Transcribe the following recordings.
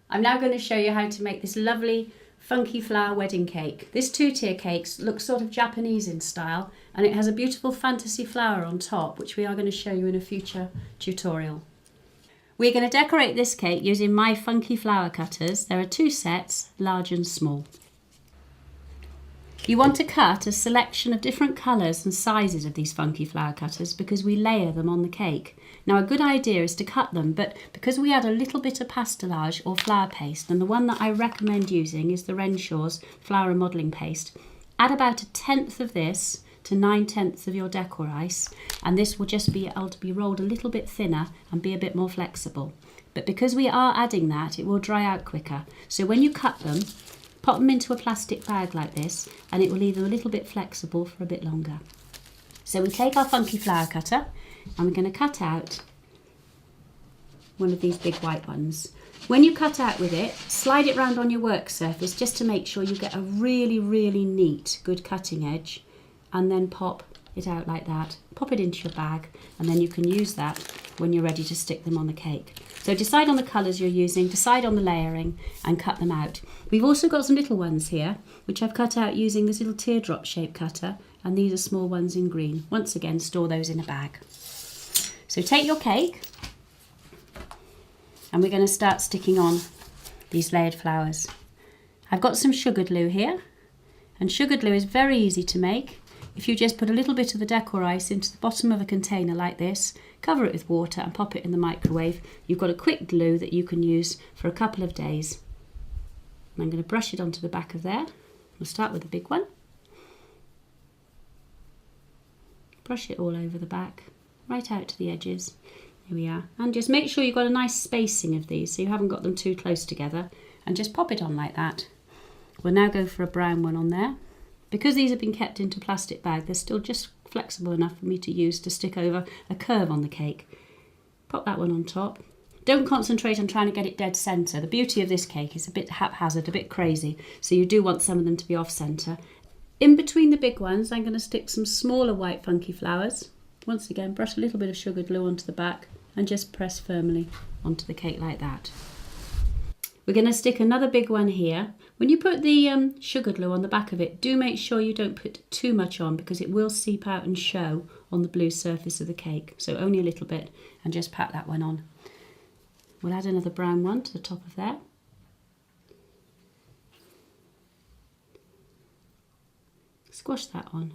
I'm now going to show you how to make this lovely funky flower wedding cake. This two-tier cake looks sort of Japanese in style, and it has a beautiful fantasy flower on top, which we are going to show you in a future tutorial. We're going to decorate this cake using my funky flower cutters. There are two sets, large and small. You want to cut a selection of different colours and sizes of these funky flower cutters because we layer them on the cake. Now a good idea is to cut them, but because we add a little bit of pastelage or flour paste, and the one that I recommend using is the Renshaw's flour and modelling paste, add about 1/10 of this to 9/10 of your decor ice, and this will just be able to be rolled a little bit thinner and be a bit more flexible. But because we are adding that, it will dry out quicker. So when you cut them, pop them into a plastic bag like this, and it will leave them a little bit flexible for a bit longer. So we take our funky flower cutter and we're going to cut out one of these big white ones. When you cut out with it, slide it round on your work surface just to make sure you get a really, really neat, good cutting edge, and then pop it out like that. Pop it into your bag, and then you can use that when you're ready to stick them on the cake. So decide on the colours you're using, decide on the layering, and cut them out. We've also got some little ones here, which I've cut out using this little teardrop shape cutter, and these are small ones in green. Once again, store those in a bag. So take your cake, and we're going to start sticking on these layered flowers. I've got some sugar glue here, and sugar glue is very easy to make. If you just put a little bit of the decor ice into the bottom of a container like this, cover it with water and pop it in the microwave, you've got a quick glue that you can use for a couple of days. And I'm going to brush it onto the back of there. We'll start with the big one. Brush it all over the back, right out to the edges. Here we are. And just make sure you've got a nice spacing of these so you haven't got them too close together, and just pop it on like that. We'll now go for a brown one on there. Because these have been kept into a plastic bag, they're still just flexible enough for me to use to stick over a curve on the cake. Pop that one on top. Don't concentrate on trying to get it dead centre. The beauty of this cake is a bit haphazard, a bit crazy, so you do want some of them to be off centre. In between the big ones, I'm going to stick some smaller white funky flowers. Once again, brush a little bit of sugar glue onto the back and just press firmly onto the cake like that. We're going to stick another big one here. When you put the sugar glue on the back of it, do make sure you don't put too much on because it will seep out and show on the blue surface of the cake. So only a little bit, and just pat that one on. We'll add another brown one to the top of there. Squash that on.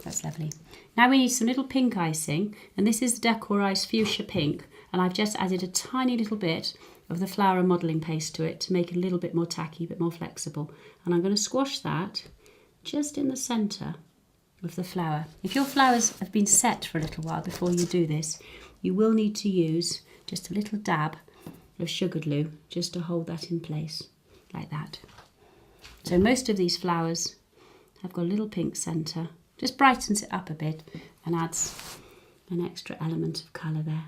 That's lovely. Now we need some little pink icing, and this is the Decor Ice Fuchsia Pink, and I've just added a tiny little bit of the flour modelling paste to it to make it a little bit more tacky, a bit more flexible. And I'm going to squash that just in the centre of the flower. If your flowers have been set for a little while before you do this, you will need to use just a little dab of sugar glue just to hold that in place, like that. So most of these flowers have got a little pink centre. Just brightens it up a bit and adds an extra element of colour there.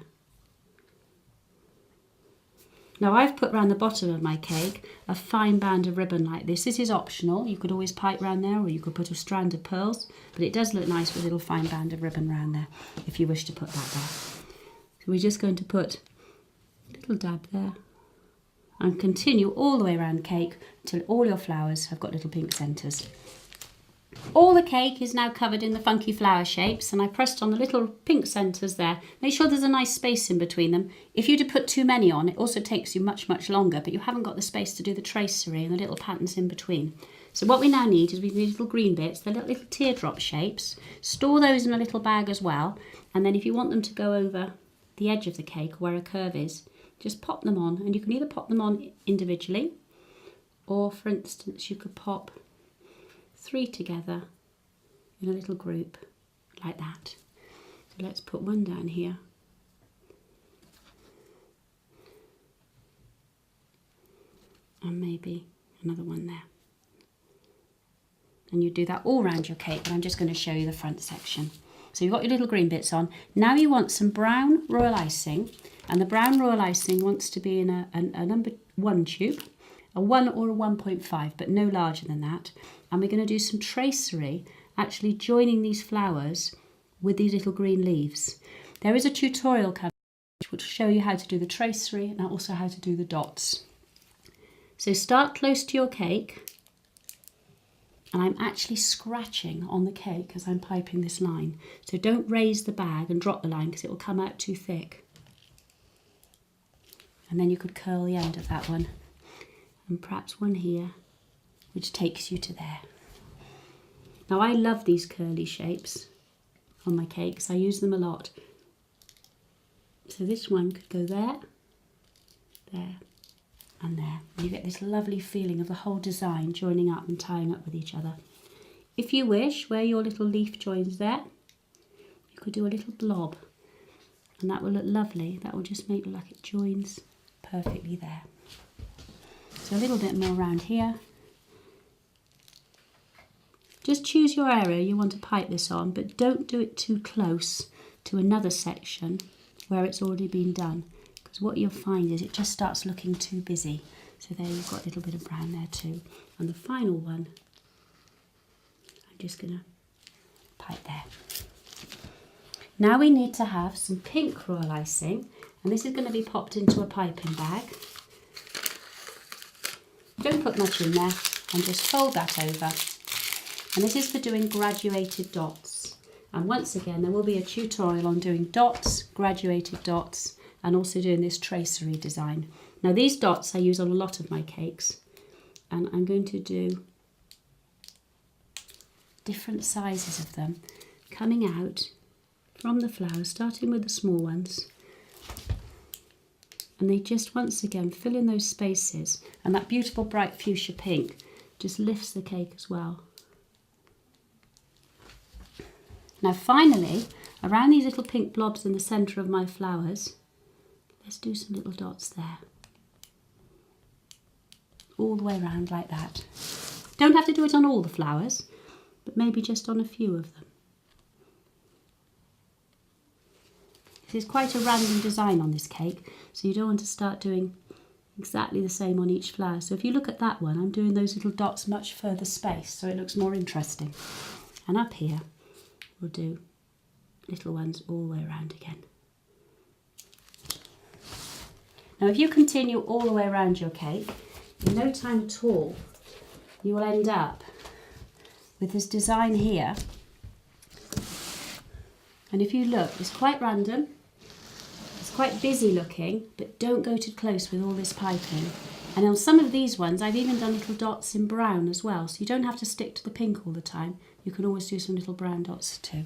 Now I've put around the bottom of my cake a fine band of ribbon like this. This is optional. You could always pipe round there, or you could put a strand of pearls, but it does look nice with a little fine band of ribbon round there if you wish to put that there. So we're just going to put a little dab there and continue all the way around the cake until all your flowers have got little pink centres. All the cake is now covered in the funky flower shapes, and I pressed on the little pink centres there. Make sure there's a nice space in between them. If you do put too many on, it also takes you much, much longer, but you haven't got the space to do the tracery and the little patterns in between. So what we now need is we need little green bits, the little teardrop shapes. Store those in a little bag as well, and then if you want them to go over the edge of the cake where a curve is, just pop them on, and you can either pop them on individually, or for instance you could pop 3 together in a little group like that. So let's put one down here. And maybe another one there. And you do that all around your cake, but I'm just going to show you the front section. So you've got your little green bits on. Now you want some brown royal icing, and the brown royal icing wants to be in a number 1 tube, a 1 or a 1.5, but no larger than that. And we're going to do some tracery, actually joining these flowers with these little green leaves. There is a tutorial coming which will show you how to do the tracery and also how to do the dots. So start close to your cake, and I'm actually scratching on the cake as I'm piping this line. So don't raise the bag and drop the line because it will come out too thick. And then you could curl the end of that one, and perhaps one here, which takes you to there. Now I love these curly shapes on my cakes, I use them a lot. So this one could go there, there, and there. And you get this lovely feeling of the whole design joining up and tying up with each other. If you wish, where your little leaf joins there, you could do a little blob, and that will look lovely. That will just make it like it joins perfectly there. So a little bit more around here. Just choose your area you want to pipe this on, but don't do it too close to another section where it's already been done, because what you'll find is it just starts looking too busy. So there you've got a little bit of brown there too. And the final one, I'm just going to pipe there. Now we need to have some pink royal icing, and this is going to be popped into a piping bag. Don't put much in there, and just fold that over. And this is for doing graduated dots. And once again, there will be a tutorial on doing dots, graduated dots, and also doing this tracery design. Now these dots I use on a lot of my cakes, and I'm going to do different sizes of them coming out from the flowers, starting with the small ones. And they just once again fill in those spaces, and that beautiful bright fuchsia pink just lifts the cake as well. Now finally, around these little pink blobs in the centre of my flowers, let's do some little dots there. All the way around like that. Don't have to do it on all the flowers, but maybe just on a few of them. This is quite a random design on this cake, so you don't want to start doing exactly the same on each flower. So if you look at that one, I'm doing those little dots much further spaced, so it looks more interesting. And up here, we'll do little ones all the way around again. Now if you continue all the way around your cake, in no time at all, you will end up with this design here. And if you look, it's quite random, it's quite busy looking, but don't go too close with all this piping. And on some of these ones, I've even done little dots in brown as well, so you don't have to stick to the pink all the time. You can always do some little brown dots too.